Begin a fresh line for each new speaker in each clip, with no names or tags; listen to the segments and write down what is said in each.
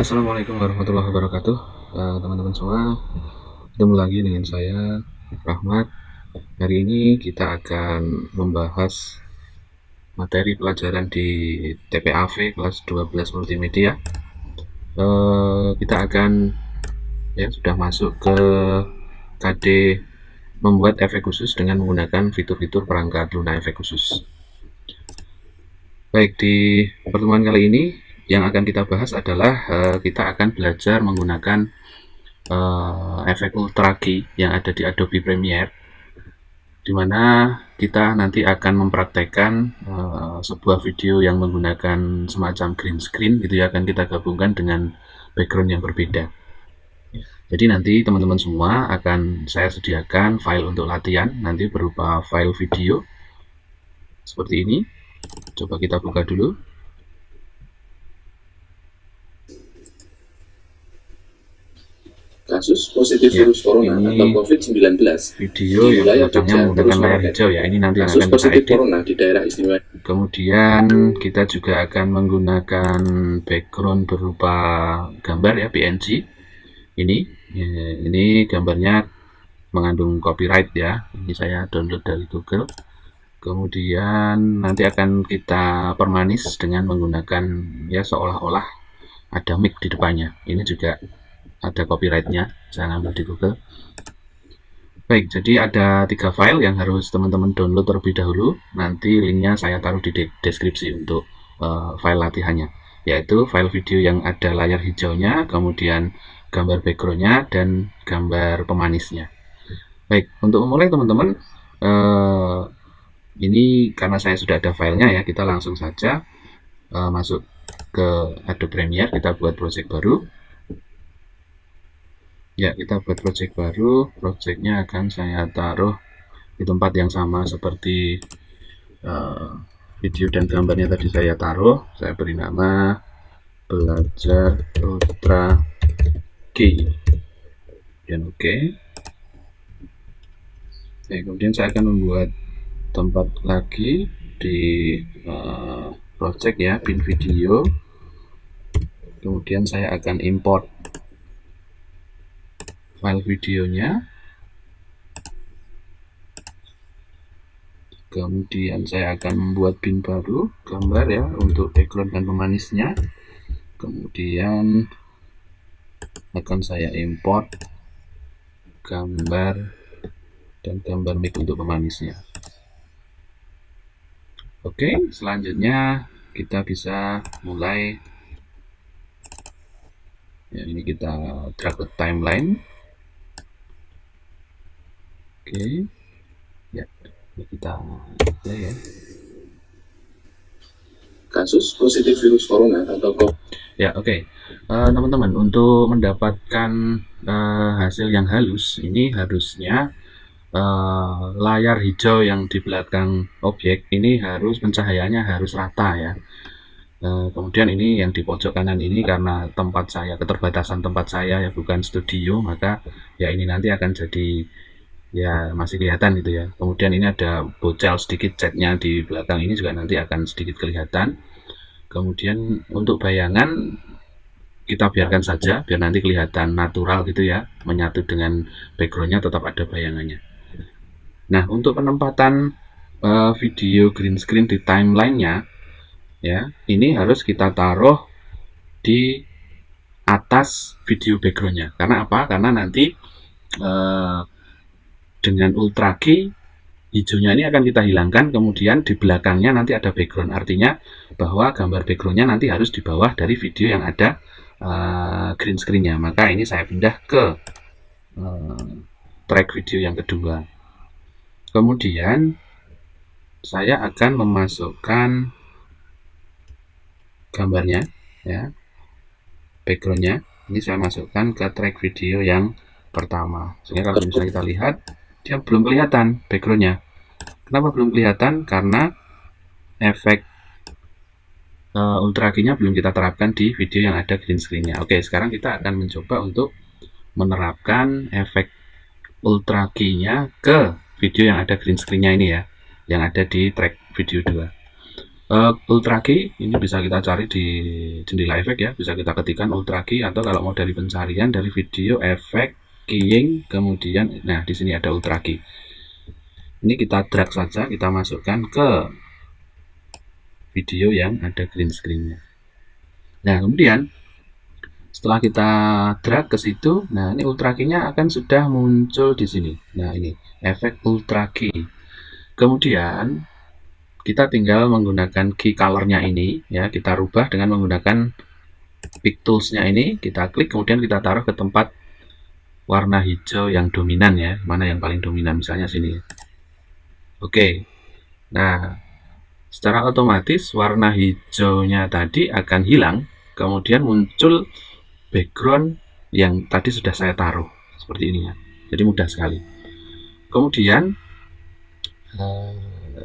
Assalamualaikum warahmatullahi wabarakatuh, teman-teman semua. Ketemu lagi dengan saya, Rahmat. Hari ini kita akan membahas materi pelajaran di TPAV kelas 12 multimedia. Kita akan sudah masuk ke KD membuat efek khusus dengan menggunakan fitur-fitur perangkat lunak efek khusus. Baik, di pertemuan kali ini yang akan kita bahas adalah kita akan belajar menggunakan efek Ultra Key yang ada di Adobe Premiere, dimana kita nanti akan mempraktekkan sebuah video yang menggunakan semacam green screen gitu ya, akan kita gabungkan dengan background yang berbeda. Jadi nanti teman-teman semua akan saya sediakan file untuk latihan nanti berupa file video seperti ini. Coba kita buka dulu.
Kasus positif virus corona atau COVID-19
video yang belakangnya menggunakan layar hijau ya, ini nanti
kasus
akan kita
positif
edit.
corona di daerah istimewa.
Kemudian kita juga akan menggunakan background berupa gambar ya, PNG. Ini gambarnya mengandung copyright ya, ini saya download dari Google. Kemudian nanti akan kita permanis dengan menggunakan ya seolah-olah ada mic di depannya. Ini juga ada copyrightnya, saya ambil di Google. Baik, jadi ada 3 file yang harus teman-teman download terlebih dahulu. Nanti linknya saya taruh di deskripsi untuk file latihannya, yaitu file video yang ada layar hijaunya, kemudian gambar backgroundnya, dan gambar pemanisnya. Baik, untuk memulai teman-teman, ini karena saya sudah ada filenya ya, kita langsung saja masuk ke Adobe Premiere, kita buat project baru. Ya, kita buat project baru. Projectnya akan saya taruh di tempat yang sama seperti video dan gambarnya tadi saya taruh. Saya beri nama belajar Ultra Key dan oke. Kemudian saya akan membuat tempat lagi di project ya, bin video. Kemudian saya akan import file videonya. Kemudian saya akan membuat bin baru gambar ya untuk background dan pemanisnya. Kemudian akan saya import gambar dan gambar mic untuk pemanisnya. Oke, selanjutnya kita bisa mulai. Ya, ini kita drag ke timeline. Oke, ya, ini kita play ya.
Kasus positif virus corona atau COVID.
Ya, oke. Teman-teman, untuk mendapatkan hasil yang halus, ini harusnya layar hijau yang di belakang objek ini harus pencahayaannya harus rata ya. Kemudian ini yang di pojok kanan ini karena tempat saya, keterbatasan tempat saya ya, bukan studio, maka ya ini nanti akan jadi ya masih kelihatan gitu ya. Kemudian ini ada bocel sedikit catnya di belakang, ini juga nanti akan sedikit kelihatan. Kemudian untuk bayangan kita biarkan saja biar nanti kelihatan natural gitu ya, menyatu dengan backgroundnya, tetap ada bayangannya. Nah, untuk penempatan video green screen di timelinenya ya, ini harus kita taruh di atas video backgroundnya. Karena apa? Karena nanti dengan Ultra Key hijaunya ini akan kita hilangkan, kemudian di belakangnya nanti ada background, artinya bahwa gambar backgroundnya nanti harus di bawah dari video yang ada green screen-nya. Maka ini saya pindah ke track video yang kedua. Kemudian saya akan memasukkan gambarnya ya, backgroundnya ini saya masukkan ke track video yang pertama. Sehingga kalau misalnya kita lihat, dia belum kelihatan backgroundnya. Kenapa belum kelihatan? Karena efek Ultra Key-nya belum kita terapkan di video yang ada green screen-nya. Oke, sekarang kita akan mencoba untuk menerapkan efek Ultra Key-nya ke video yang ada green screen-nya ini ya, yang ada di track video 2. Ultra key ini bisa kita cari di jendela efek ya, bisa kita ketikkan ultra key, atau kalau mau dari pencarian dari video efek keying, kemudian nah di sini ada ultra key. Ini kita drag saja, kita masukkan ke video yang ada green screen-nya. Nah, kemudian setelah kita drag ke situ, nah ini ultra key-nya akan sudah muncul di sini. Nah, ini efek ultra key. Kemudian kita tinggal menggunakan key color-nya ini ya, kita rubah dengan menggunakan pick tools-nya ini, kita klik kemudian kita taruh ke tempat warna hijau yang dominan ya, mana yang paling dominan, misalnya sini. Oke. Nah, secara otomatis warna hijaunya tadi akan hilang, kemudian muncul background yang tadi sudah saya taruh seperti ini ya. Jadi mudah sekali. Kemudian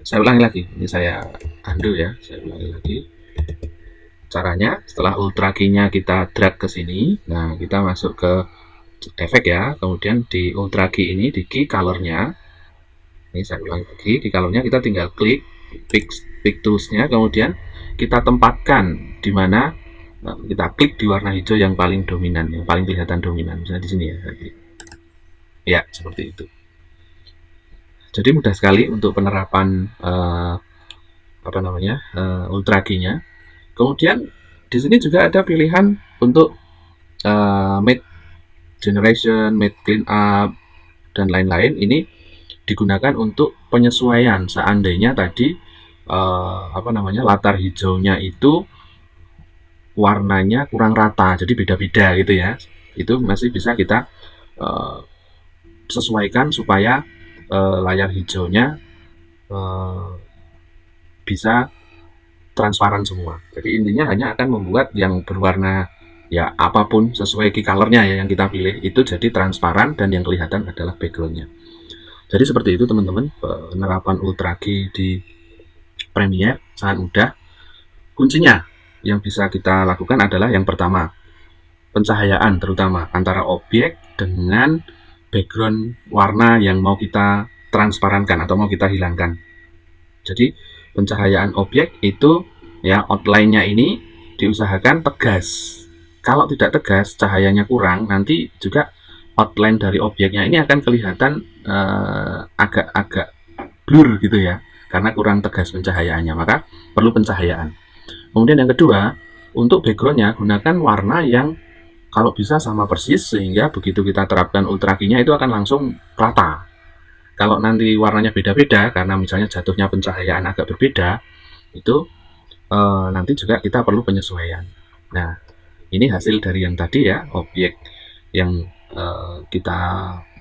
saya ulangi lagi, ini saya undo ya, saya ulangi lagi. Caranya setelah ultra key-nya kita drag ke sini, nah kita masuk ke efek ya, kemudian di ultra key ini di key color-nya, ini saya ulangi lagi, di color-nya kita tinggal klik pick tools-nya, kemudian kita tempatkan di mana kita klik di warna hijau yang paling dominan, yang paling kelihatan dominan, misalnya di sini ya. Ya, seperti itu. Jadi mudah sekali untuk penerapan ultra key-nya. Kemudian di sini juga ada pilihan untuk matte generation, matte clean up, dan lain-lain. Ini digunakan untuk penyesuaian seandainya tadi latar hijaunya itu warnanya kurang rata, jadi beda-beda gitu ya. Itu masih bisa kita sesuaikan supaya layar hijaunya bisa transparan semua. Jadi intinya hanya akan membuat yang berwarna ya apapun sesuai key color-nya ya yang kita pilih itu jadi transparan, dan yang kelihatan adalah background-nya. Jadi seperti itu teman-teman, penerapan ultra key di Premiere sangat mudah. Kuncinya yang bisa kita lakukan adalah yang pertama, pencahayaan terutama antara objek dengan background warna yang mau kita transparankan atau mau kita hilangkan. Jadi pencahayaan objek itu ya, outline-nya ini diusahakan tegas. Kalau tidak tegas, cahayanya kurang, nanti juga outline dari objeknya ini akan kelihatan agak-agak blur gitu ya, karena kurang tegas pencahayaannya, maka perlu pencahayaan. Kemudian yang kedua, untuk background-nya gunakan warna yang kalau bisa sama persis, sehingga begitu kita terapkan ultra key-nya itu akan langsung rata. Kalau nanti warnanya beda-beda karena misalnya jatuhnya pencahayaan agak berbeda, itu nanti juga kita perlu penyesuaian. Nah, ini hasil dari yang tadi ya, objek yang kita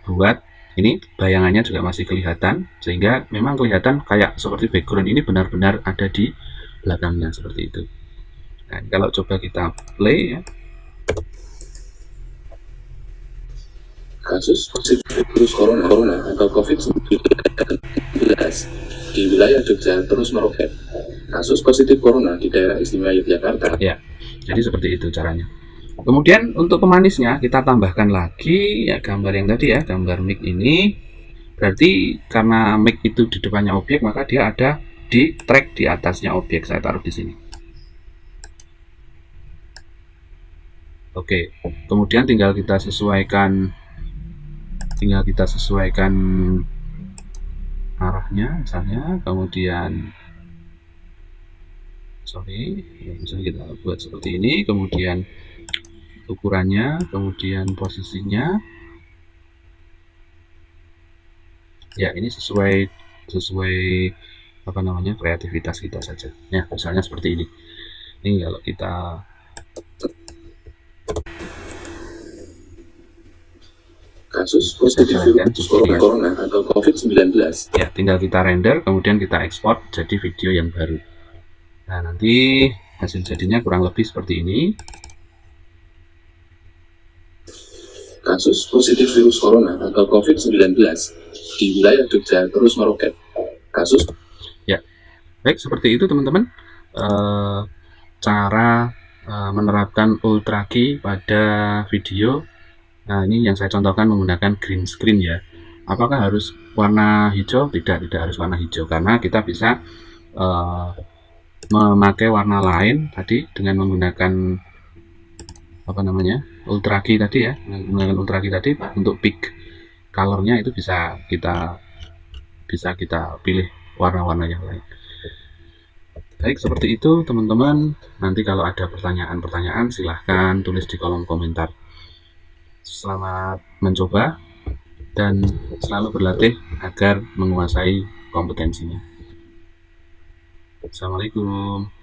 buat ini bayangannya juga masih kelihatan, sehingga memang kelihatan kayak seperti background ini benar-benar ada di belakangnya seperti itu. Nah, kalau coba kita play ya.
Kasus positif virus corona atau COVID-19 di wilayah Jogja terus meroket. Kasus positif corona di daerah istimewa Yogyakarta.
Ya, jadi seperti itu caranya. Kemudian untuk pemanisnya kita tambahkan lagi ya gambar yang tadi ya, gambar mic ini. Berarti karena mic itu di depannya objek, maka dia ada di track di atasnya objek. Saya taruh di sini. Oke, kemudian tinggal kita sesuaikan arahnya misalnya, kemudian misalnya kita buat seperti ini, kemudian ukurannya, kemudian posisinya ya, ini sesuai kreativitas kita saja ya, misalnya seperti ini. Ini kalau kita
kasus positif virus corona atau COVID-19.
Ya, tinggal kita render, kemudian kita ekspor jadi video yang baru. Nah, nanti hasil jadinya kurang lebih seperti ini.
Kasus positif virus corona atau COVID-19 di wilayah Jogja terus meroket. Kasus
ya, baik seperti itu teman-teman, cara menerapkan ultra key pada video. Nah, ini yang saya contohkan menggunakan green screen ya. Apakah harus warna hijau? Tidak harus warna hijau, karena kita bisa memakai warna lain tadi dengan menggunakan apa namanya, ultra key tadi ya, menggunakan ultra key tadi untuk pick colornya itu bisa kita pilih warna-warna yang lain. Baik, seperti itu teman-teman. Nanti kalau ada pertanyaan-pertanyaan silahkan tulis di kolom komentar. Selamat mencoba dan selalu berlatih agar menguasai kompetensinya. Assalamualaikum.